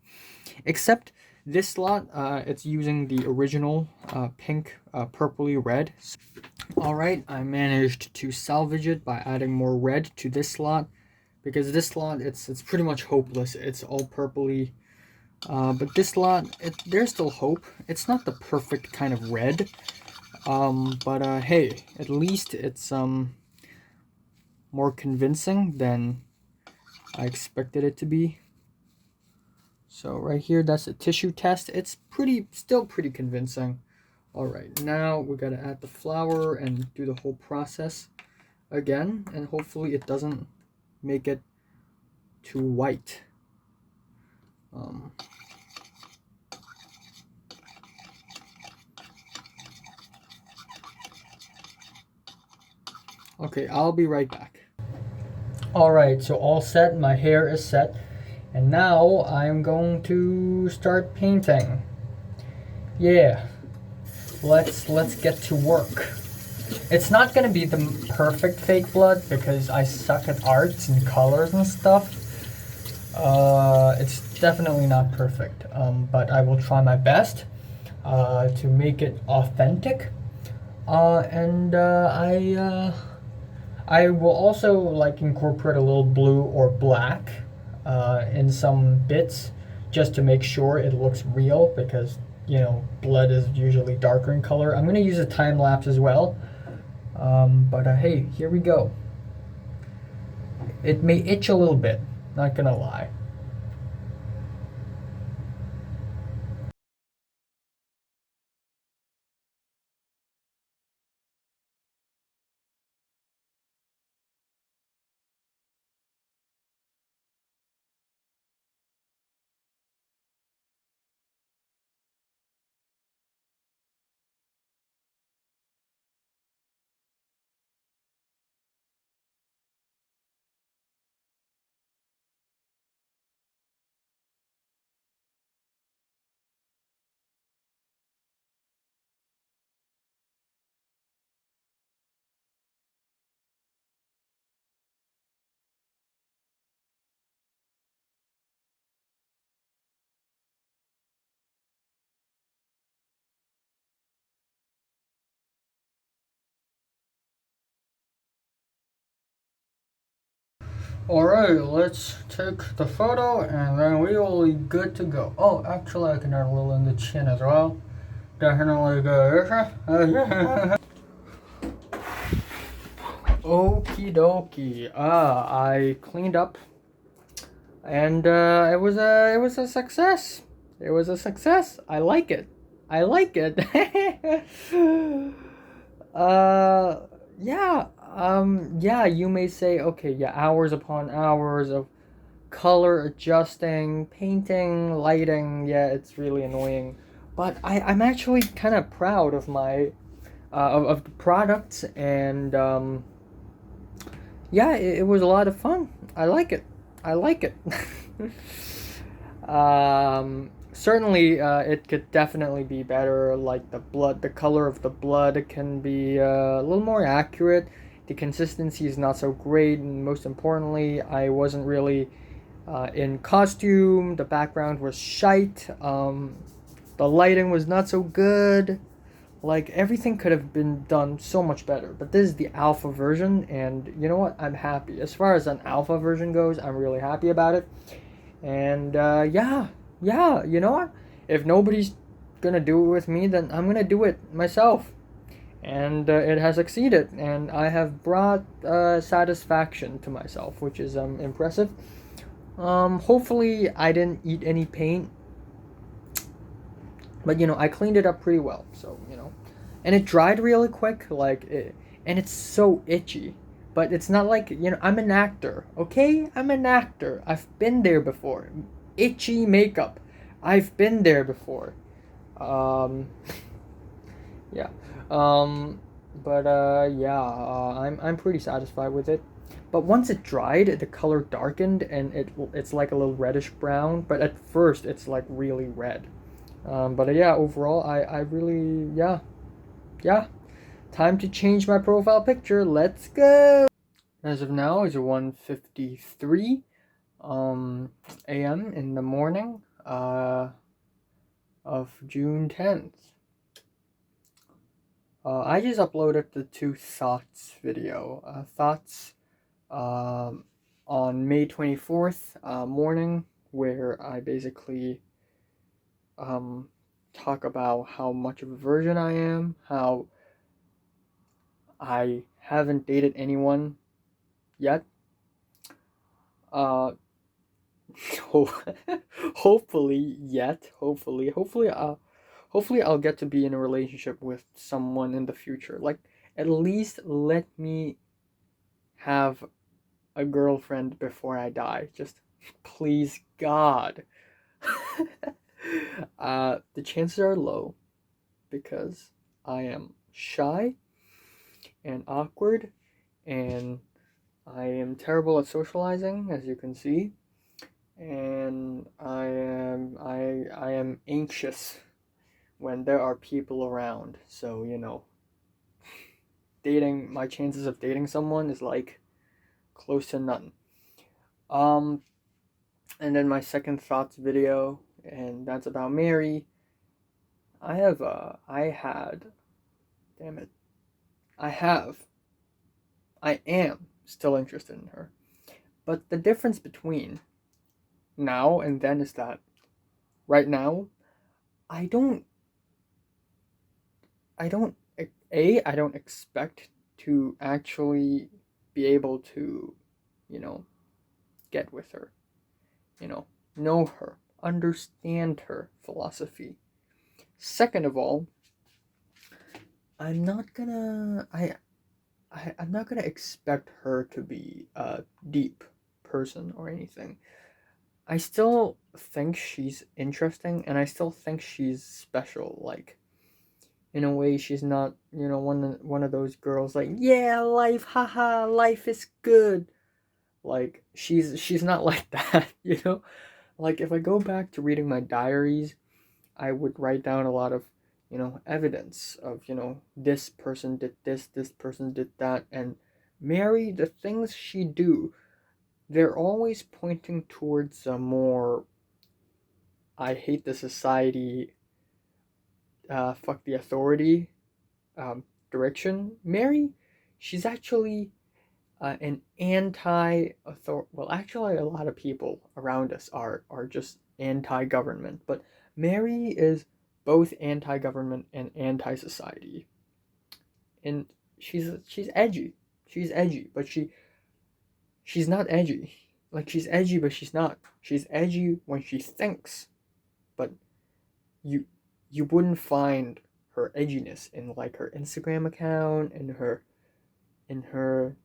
Except this slot, it's using the original pink, purpley red. Alright, I managed to salvage it by adding more red to this slot. Because this slot, it's pretty much hopeless. It's all purpley. But this slot, there's still hope. It's not the perfect kind of red. But hey, at least it's more convincing than I expected it to be. So right here, that's a tissue test. It's still pretty convincing. All right, now we gotta add the flour and do the whole process again, and hopefully it doesn't make it too white. Okay, I'll be right back. All right, so all set, my hair is set, and now I'm going to start painting. Yeah, let's get to work. It's not gonna be the perfect fake blood because I suck at arts and colors and stuff. It's definitely not perfect, but I will try my best to make it authentic. And I will also like incorporate a little blue or black in some bits just to make sure it looks real because blood is usually darker in color. I'm gonna use a time lapse as well, but hey, here we go. It may itch a little bit, not gonna lie. Alright, let's take the photo and then we will be good to go. Oh, actually I can add a little in the chin as well. Definitely good. Okie dokie. I cleaned up and it was a success. It was a success. I like it. I like it. uh yeah, you may say, okay, yeah, hours upon hours of color adjusting, painting, lighting. Yeah, it's really annoying, but I'm actually kind of proud of my of the products, and yeah, it was a lot of fun. I like it. I like it. Certainly, it could definitely be better. Like the color of the blood can be a little more accurate. The consistency is not so great, and most importantly, I wasn't really in costume. The background was shite. The lighting was not so good. Like everything could have been done so much better. But this is the alpha version, and you know what? I'm happy. As far as an alpha version goes, I'm really happy about it. And yeah, you know what? If nobody's gonna do it with me, then I'm gonna do it myself. And it has succeeded, and I have brought satisfaction to myself, which is impressive. Hopefully I didn't eat any paint, but I cleaned it up pretty well. So and it dried really quick, and it's so itchy. But it's not like I'm an actor, okay? I'm an actor. I've been there before. Itchy makeup. I've been there before. Um, yeah. But yeah, I'm pretty satisfied with it. But once it dried, the color darkened and it's like a little reddish brown. But at first, it's like really red. But yeah, overall, I really yeah. Time to change my profile picture. Let's go. As of now, it's 1:53 a.m. in the morning of June 10th. I just uploaded the two thoughts video. Thoughts on May 24th morning, where I basically talk about how much of a virgin I am, how I haven't dated anyone yet. Uh, Ho- hopefully yet. Hopefully I'll get to be in a relationship with someone in the future. Like, at least let me have a girlfriend before I die. Just please God. The chances are low because I am shy and awkward, and I am terrible at socializing, as you can see, and I am anxious when there are people around. So, dating my chances of dating someone is like close to none. Um and then my second thoughts video, and that's about Mary. I had damn it. I have I am still interested in her. But the difference between now and then is that right now I don't I don't I don't expect to actually be able to, you know, get with her, you know her, understand her philosophy. Second of all, I'm not gonna I'm not gonna expect her to be a deep person or anything. I still think she's interesting, and I still think she's special. Like, in a way, she's not, one of those girls like, yeah, life, haha, life is good. Like, she's not like that, you know. Like, if I go back to reading my diaries, I would write down a lot of, evidence of, this person did this person did that, and Mary, the things she do, they're always pointing towards a more I hate the society, fuck the authority, um, direction. Mary, she's actually an anti-author. Well, actually, a lot of people around us are just anti-government, but Mary is both anti-government and anti-society, and she's edgy. She's edgy, but she's not edgy. Like, she's edgy, but she's not. She's edgy when she thinks, but you you wouldn't find her edginess in like her Instagram account, in her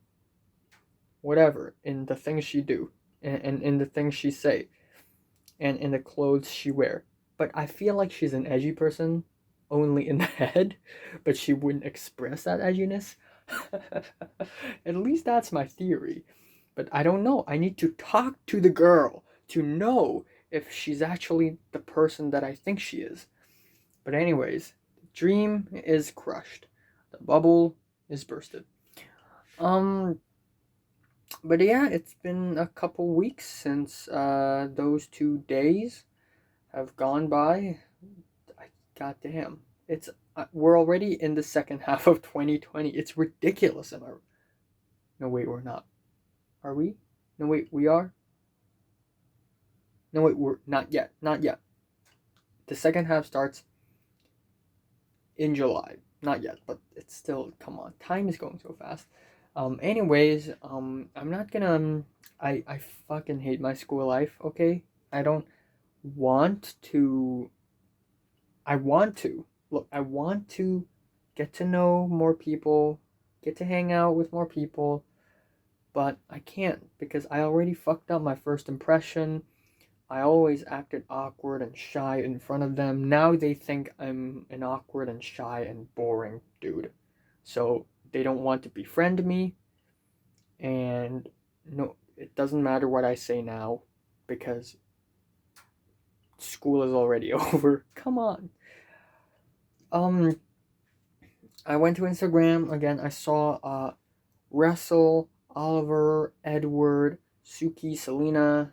whatever, in the things she do, and in the things she say, and in the clothes she wear. But I feel like she's an edgy person only in the head, but she wouldn't express that edginess. At least that's my theory. But I don't know. I need to talk to the girl to know if she's actually the person that I think she is. But anyways, the dream is crushed. The bubble is bursted. Um, but yeah, it's been a couple weeks since those 2 days have gone by. Goddamn, it's we're already in the second half of 2020. It's ridiculous. Am I? No, wait, we're not. Are we? No, wait, we are. No, wait, we're not yet. Not yet. The second half starts in July. Not yet, but it's still, come on. Time is going so fast. Anyways, I'm not gonna, I fucking hate my school life, okay? I don't want to, I want to, look, I want to get to know more people, get to hang out with more people, but I can't because I already fucked up my first impression. I always acted awkward and shy in front of them. Now they think I'm an awkward and shy and boring dude. So they don't want to befriend me. And no, it doesn't matter what I say now because school is already over. Come on. Um, I went to Instagram again. I saw Russell, Oliver, Edward, Suki, Selena,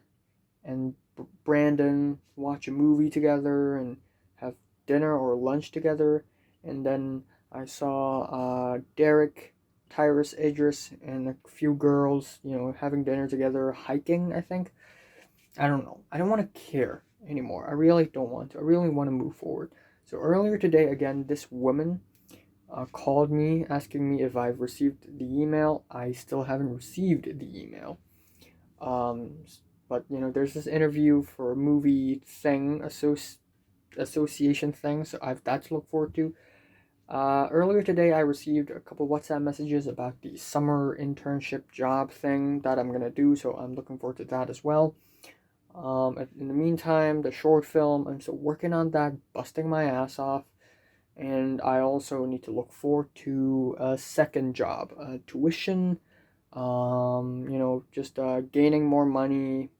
and Brandon watch a movie together and have dinner or lunch together. And then I saw Derek, Tyrus, Idris, and a few girls, having dinner together, hiking, I think. I don't know. I don't want to care anymore. I really don't want to. I really want to move forward. So earlier today, again, this woman called me asking me if I've received the email. I still haven't received the email. Um, But there's this interview for a movie thing, association thing, so I've that to look forward to. Earlier today, I received a couple WhatsApp messages about the summer internship job thing that I'm gonna do, so I'm looking forward to that as well. In the meantime, the short film, I'm still working on that, busting my ass off, and I also need to look forward to a second job, tuition, just gaining more money,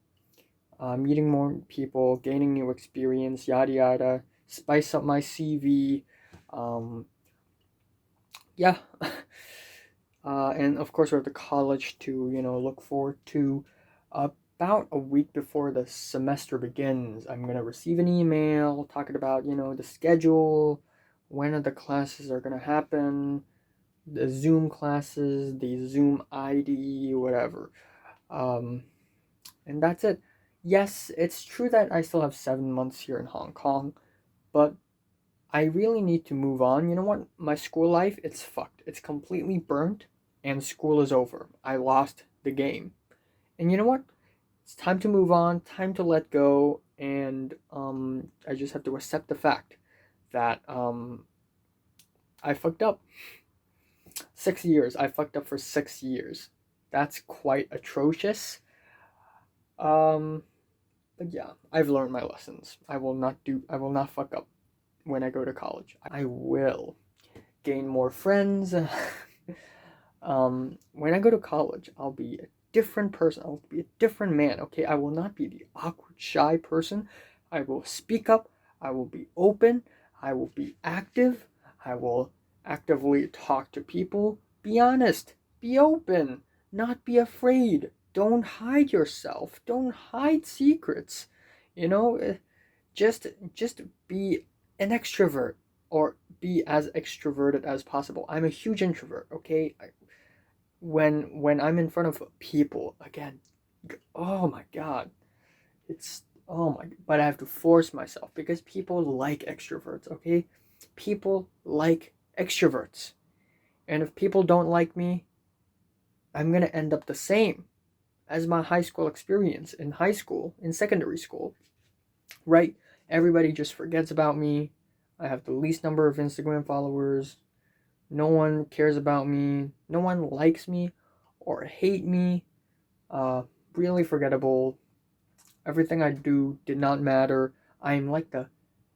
meeting more people, gaining new experience, yada yada, spice up my CV. Um, yeah. And of course, we have the college to, look forward to. About a week before the semester begins, I'm going to receive an email talking about, the schedule, when are the classes are going to happen, the Zoom classes, the Zoom ID, whatever. Um, and that's it. Yes, it's true that I still have 7 months here in Hong Kong, but I really need to move on. You know what? My school life, it's fucked. It's completely burnt, and school is over. I lost the game. And you know what? It's time to move on, time to let go, and I just have to accept the fact that I fucked up. 6 years. I fucked up for 6 years. That's quite atrocious. Um, but yeah, I've learned my lessons. I will not fuck up when I go to college. I will gain more friends. When I go to college, I'll be a different person. I'll be a different man. Okay, I will not be the awkward, shy person. I will speak up. I will be open. I will be active. I will actively talk to people. Be honest. Be open. Not be afraid. Don't hide yourself. Don't hide secrets. You know, just be an extrovert, or be as extroverted as possible. I'm a huge introvert, okay? When I'm in front of people, again, oh my god, it's oh my, but I have to force myself because people like extroverts, okay? People like extroverts. And if people don't like me, I'm going to end up the same as my high school experience in high school, in secondary school, right? Everybody just forgets about me. I have the least number of Instagram followers. No one cares about me. No one likes me or hate me. Uh, really forgettable. Everything I do did not matter. I'm like the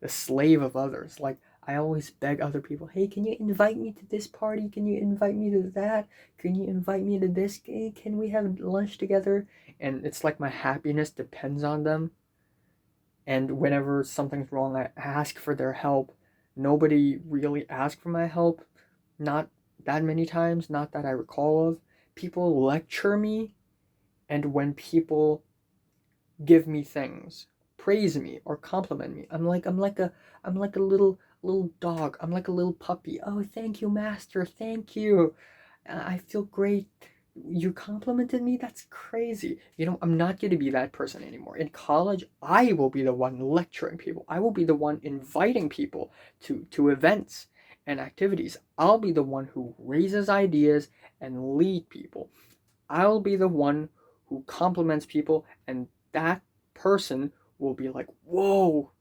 slave of others. Like, I always beg other people, hey, can you invite me to this party? Can you invite me to that? Can you invite me to this? Can we have lunch together? And it's like my happiness depends on them. And whenever something's wrong, I ask for their help. Nobody really asked for my help. Not that many times, not that I recall of. People lecture me, and when people give me things, praise me or compliment me, I'm like a little dog. I'm like a little puppy. Oh, thank you, master. Thank you. I feel great. You complimented me? That's crazy. I'm not going to be that person anymore. In college, I will be the one lecturing people. I will be the one inviting people to events and activities. I'll be the one who raises ideas and lead people. I'll be the one who compliments people, and that person will be like, whoa,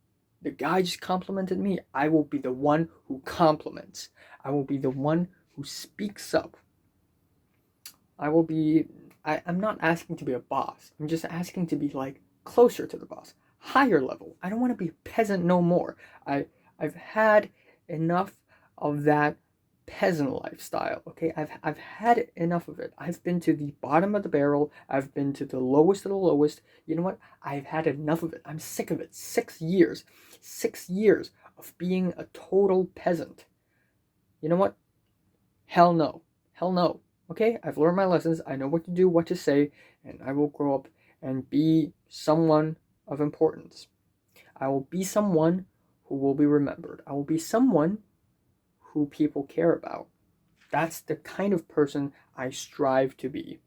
the guy just complimented me. I will be the one who compliments. I will be the one who speaks up. I'm not asking to be a boss. I'm just asking to be like closer to the boss, higher level. I don't want to be a peasant no more. I've had enough of that peasant lifestyle. Okay, I've had enough of it. I've been to the bottom of the barrel. I've been to the lowest of the lowest. You know what? I've had enough of it. I'm sick of it. 6 years, 6 years of being a total peasant. You know what? Hell no. Hell no. Okay, I've learned my lessons. I know what to do, what to say, and I will grow up and be someone of importance. I will be someone who will be remembered. I will be someone who people care about. That's the kind of person I strive to be.